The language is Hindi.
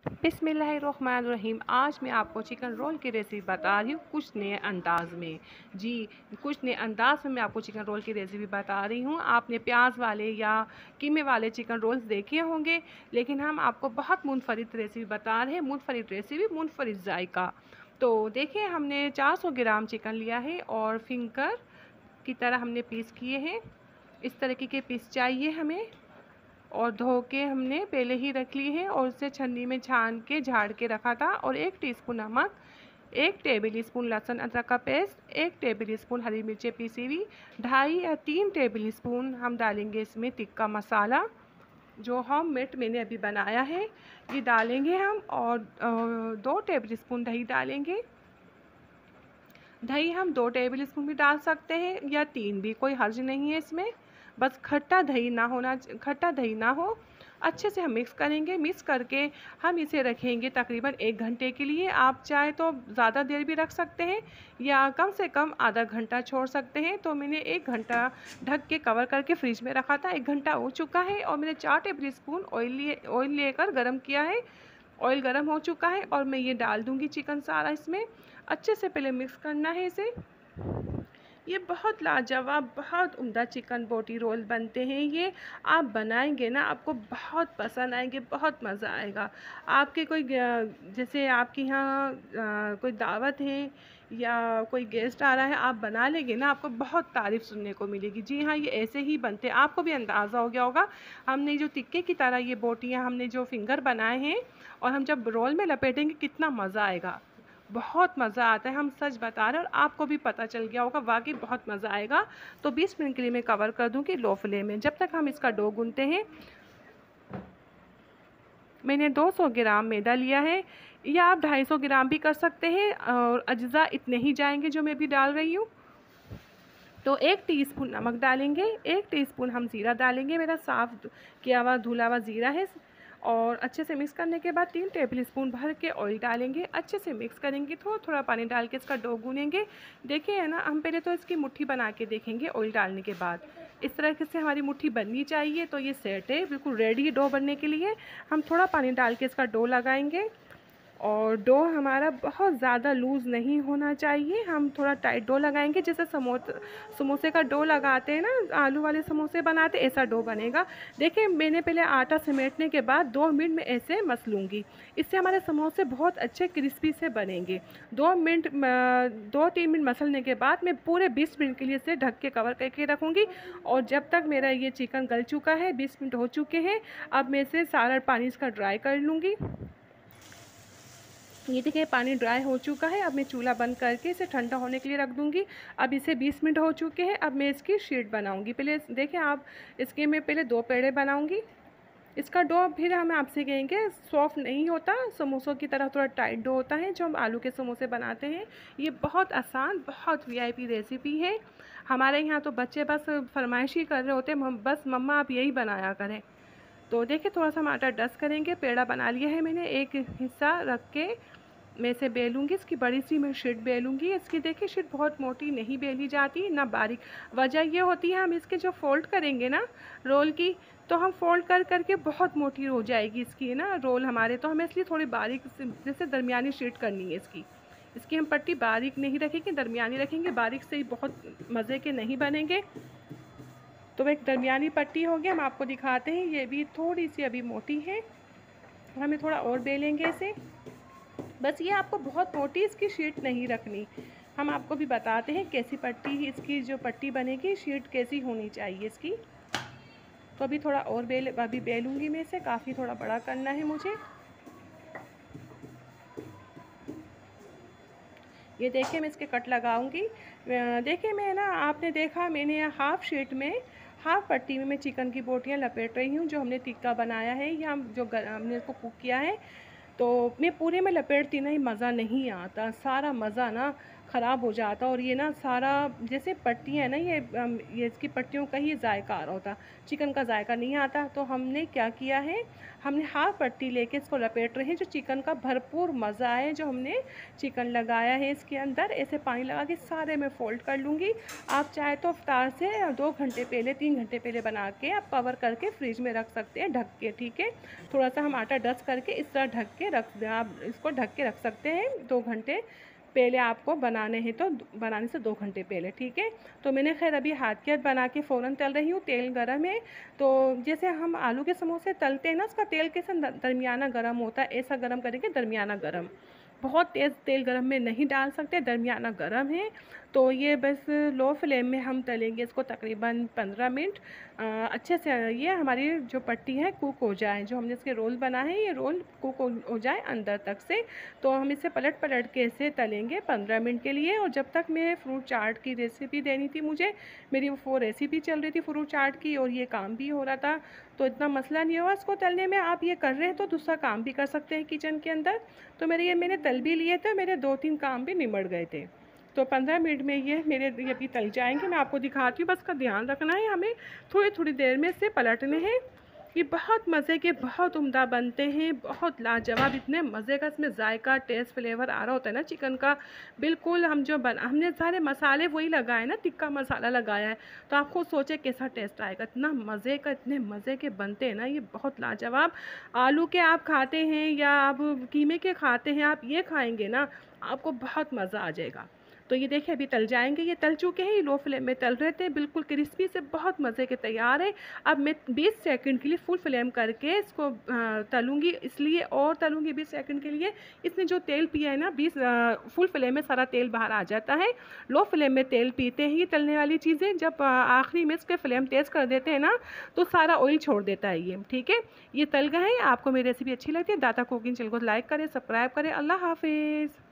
बिस्मिल्लाहिर्रहमानिर्रहीम। आज मैं आपको चिकन रोल की रेसिपी बता रही हूँ कुछ नए अंदाज़ में। जी, कुछ नए अंदाज़ में मैं आपको चिकन रोल की रेसिपी बता रही हूँ। आपने प्याज वाले या कीमे वाले चिकन रोल्स देखे होंगे, लेकिन हम आपको बहुत मुनफरिद रेसिपी बता रहे हैं। मुनफरिद रेसिपी, मुनफरिद जायका। तो देखिए, हमने 400 ग्राम चिकन लिया है और फिंगर की तरह हमने पीस किए हैं। इस तरीके के पीस चाहिए हमें, और धो के हमने पहले ही रख ली है और उसे छन्नी में छान के झाड़ के रखा था। और 1 टीस्पून नमक, 1 टेबल स्पून लहसुन अदरक का पेस्ट, 1 टेबल स्पून हरी मिर्चें पीसी हुई, 2.5 या 3 टेबल स्पून हम डालेंगे इसमें तिक्का मसाला जो होममेड मैंने अभी बनाया है, ये डालेंगे हम। और 2 टेबल स्पून दही डालेंगे। दही हम 2 टेबल स्पून भी डाल सकते हैं या 3 भी, कोई हर्ज नहीं है इसमें। बस खट्टा दही ना हो। अच्छे से हम मिक्स करेंगे। मिक्स करके हम इसे रखेंगे तकरीबन 1 घंटे के लिए। आप चाहे तो ज़्यादा देर भी रख सकते हैं या कम से कम आधा घंटा छोड़ सकते हैं। तो मैंने 1 घंटा ढक के कवर करके फ्रिज में रखा था। 1 घंटा हो चुका है और मैंने 4 टेबल स्पून ऑयल लेकर गर्म किया है। ऑयल गर्म हो चुका है और मैं ये डाल दूँगी चिकन सारा इसमें। अच्छे से पहले मिक्स करना है इसे। ये बहुत लाजवाब, बहुत उम्दा चिकन बोटी रोल बनते हैं। ये आप बनाएंगे ना, आपको बहुत पसंद आएंगे, बहुत मज़ा आएगा। आपके कोई जैसे आपके यहाँ कोई दावत है या कोई गेस्ट आ रहा है, आप बना लेंगे ना, आपको बहुत तारीफ़ सुनने को मिलेगी। जी हाँ, ये ऐसे ही बनते हैं। आपको भी अंदाज़ा हो गया होगा। हमने जो टिक्के की तरह ये बोटियाँ, हमने जो फिंगर बनाए हैं और हम जब रोल में लपेटेंगे कितना मज़ा आएगा। बहुत मज़ा आता है, हम सच बता रहे हैं। और आपको भी पता चल गया होगा, वाकई बहुत मज़ा आएगा। तो 20 मिनट के लिए मैं कवर कर दूंगी लो फ्लेम में, जब तक हम इसका डो गूंथते हैं। मैंने 200 ग्राम मैदा लिया है, या आप 250 ग्राम भी कर सकते हैं, और अज्जा इतने ही जाएंगे जो मैं भी डाल रही हूँ। तो 1 टीस्पून नमक डालेंगे, 1 टीस्पून हम ज़ीरा डालेंगे। मेरा साफ़ किया हुआ धुला हुआ ज़ीरा है। और अच्छे से मिक्स करने के बाद 3 टेबल स्पून भर के ऑयल डालेंगे। अच्छे से मिक्स करेंगे, थोड़ा थोड़ा पानी डाल के इसका डो गूनेंगे। देखिए है ना, हम पहले तो इसकी मुट्ठी बना के देखेंगे ऑयल डालने के बाद। इस तरह से हमारी मुट्ठी बननी चाहिए। तो ये सेट है, बिल्कुल रेडी है डो बनने के लिए। हम थोड़ा पानी डाल के इसका डो लगाएंगे। और डो हमारा बहुत ज़्यादा लूज़ नहीं होना चाहिए, हम थोड़ा टाइट डो लगाएंगे। जैसे समोसे का डो लगाते हैं ना, आलू वाले समोसे बनाते, ऐसा डो बनेगा। देखिए, मैंने पहले आटा समेटने के बाद 2 मिनट में ऐसे मस लूँगी। इससे हमारे समोसे बहुत अच्छे क्रिस्पी से बनेंगे। 2-3 मिनट मसलने के बाद मैं पूरे 20 मिनट के लिए इसे ढक के कवर करके रखूँगी। और जब तक मेरा ये चिकन गल चुका है, 20 मिनट हो चुके हैं, अब मैं इसे सारा पानी इसका ड्राई कर लूँगी। ये देखिए, पानी ड्राई हो चुका है। अब मैं चूल्हा बंद करके इसे ठंडा होने के लिए रख दूँगी। अब इसे 20 मिनट हो चुके हैं। अब मैं इसकी शीट बनाऊँगी। पहले देखिए आप, इसके मैं पहले 2 पेड़े बनाऊँगी। इसका डो फिर हम आपसे कहेंगे सॉफ्ट नहीं होता, समोसों की तरह थोड़ा टाइट डो होता है जो हम आलू के समोसे बनाते हैं। ये बहुत आसान, बहुत वीआईपी रेसिपी है। हमारे यहाँ तो बच्चे बस फरमाइश ही कर रहे होते हैं, बस मम्मा आप यही बनाया करें। तो देखिए, थोड़ा सा हम आटा डस्ट करेंगे। पेड़ा बना लिया है मैंने, एक हिस्सा रख के मैं इसे बेलूँगी। इसकी बड़ी सी मैं शीट बेलूँगी। इसकी देखिए, शीट बहुत मोटी नहीं बेली जाती ना बारीक। वजह ये होती है, हम इसके जो फोल्ड करेंगे ना रोल की, तो हम फोल्ड कर करके बहुत मोटी हो जाएगी इसकी ना रोल हमारे। तो हमें इसलिए थोड़ी बारीक जैसे दरमियानी शीट करनी है इसकी। इसकी हम पट्टी बारीक नहीं रखेंगे, दरमियानी रखेंगे। बारीक से ही बहुत मज़े के नहीं बनेंगे। तो एक दरमियानी पट्टी हो गया। हम आपको दिखाते हैं, ये भी थोड़ी सी अभी मोटी है, हमें थोड़ा और बेलेंगे इसे। बस ये आपको बहुत मोटी इसकी शीट नहीं रखनी। हम आपको भी बताते हैं कैसी पट्टी, इसकी जो पट्टी बनेगी, शीट कैसी होनी चाहिए इसकी। तो अभी थोड़ा और अभी बेलूँगी मैं इसे, काफ़ी थोड़ा बड़ा करना है मुझे। ये देखिए, मैं इसके कट लगाऊंगी। देखिए, मैं ना, आपने देखा मैंने हाफ़ शीट में, हाफ़ पट्टी में मैं चिकन की बोटियाँ लपेट रही हूँ जो हमने टिक्का बनाया है या जो हमने इसको कुक किया है। तो मैं पूरे में लपेटती नहीं, मज़ा नहीं आता। सारा मज़ा ना ख़राब हो जाता। और ये ना सारा जैसे पट्टी है ना, ये इसकी पट्टियों का ही जायका आ रहा होता, चिकन का जायका नहीं आता। तो हमने क्या किया है, हमने हाफ पट्टी लेके इसको लपेट रहे हैं, जो चिकन का भरपूर मज़ा है। जो हमने चिकन लगाया है इसके अंदर, ऐसे पानी लगा के सारे मैं फ़ोल्ड कर लूँगी। आप चाहे तो इफ्तार से 2 घंटे पहले 3 घंटे पहले बना के आप कवर करके फ्रिज में रख सकते हैं ढक के, ठीक है। थोड़ा सा हम आटा डस्ट करके इस तरह ढक के रख दें, आप इसको ढक के रख सकते हैं 2 घंटे पहले आपको बनाने हैं तो बनाने से 2 घंटे पहले, ठीक है। तो मैंने खैर अभी हाथ के हाथ बना के फ़ौरन तल रही हूँ, तेल गरम है। तो जैसे हम आलू के समोसे तलते हैं ना, उसका तेल कैसा दरमियाना गरम होता है, ऐसा गरम करेंगे दरमियाना गरम। बहुत तेज़ तेल गरम में नहीं डाल सकते, दरमियाना गरम है। तो ये बस लो फ्लेम में हम तलेंगे इसको तकरीबन 15 मिनट। अच्छे से ये हमारी जो पट्टी है कुक हो जाए, जो हमने इसके रोल बनाए हैं ये रोल कुक हो जाए अंदर तक से। तो हम इसे पलट पलट के इसे तलेंगे 15 मिनट के लिए। और जब तक मैं फ्रूट चाट की रेसिपी देनी थी मुझे, मेरी वो रेसिपी चल रही थी फ्रूट चाट की और ये काम भी हो रहा था, तो इतना मसला नहीं हुआ इसको तलने में। आप ये कर रहे हैं तो दूसरा काम भी कर सकते हैं किचन के अंदर। तो मैंने तल भी लिए थे, मेरे 2-3 काम भी निमट गए थे। तो 15 मिनट में ये अभी तल जाएंगे, मैं आपको दिखाती हूँ। बस का ध्यान रखना है, हमें थोड़ी थोड़ी देर में से पलटने हैं। ये बहुत मज़े के बहुत उम्दा बनते हैं, बहुत लाजवाब, इतने मज़े का इसमें जायका टेस्ट फ्लेवर आ रहा होता है ना चिकन का। बिल्कुल हमने सारे मसाले वही लगाए ना, टिक्का मसाला लगाया है, तो आप खुद सोचे कैसा टेस्ट आएगा। इतना मज़े का, इतने मज़े के बनते हैं ना ये, बहुत लाजवाब। आलू के आप खाते हैं या आप कीमे के खाते हैं, आप ये खाएंगे ना आपको बहुत मज़ा आ जाएगा। तो ये देखिए अभी तल जाएंगे, ये तल चुके हैं, ये लो फ्लेम में तल रहे थे, बिल्कुल क्रिस्पी से बहुत मज़े के तैयार है। अब मैं 20 सेकंड के लिए फुल फ्लेम करके इसको तलूँगी, इसलिए और तलूँगी 20 सेकंड के लिए। इसने जो तेल पिया है ना, फुल फ्लेम में सारा तेल बाहर आ जाता है। लो फ्लेम में तेल पीते हैं ये तलने वाली चीज़ें, जब आखिरी में इसके फ्लेम तेज़ कर देते हैं ना तो सारा ऑयल छोड़ देता है ये, ठीक है। ये तल गए हैं। आपको मेरी रेसिपी अच्छी लगती है, दाता कुकिंग चैनल को लाइक करें, सब्सक्राइब करें। अल्लाह हाफिज़।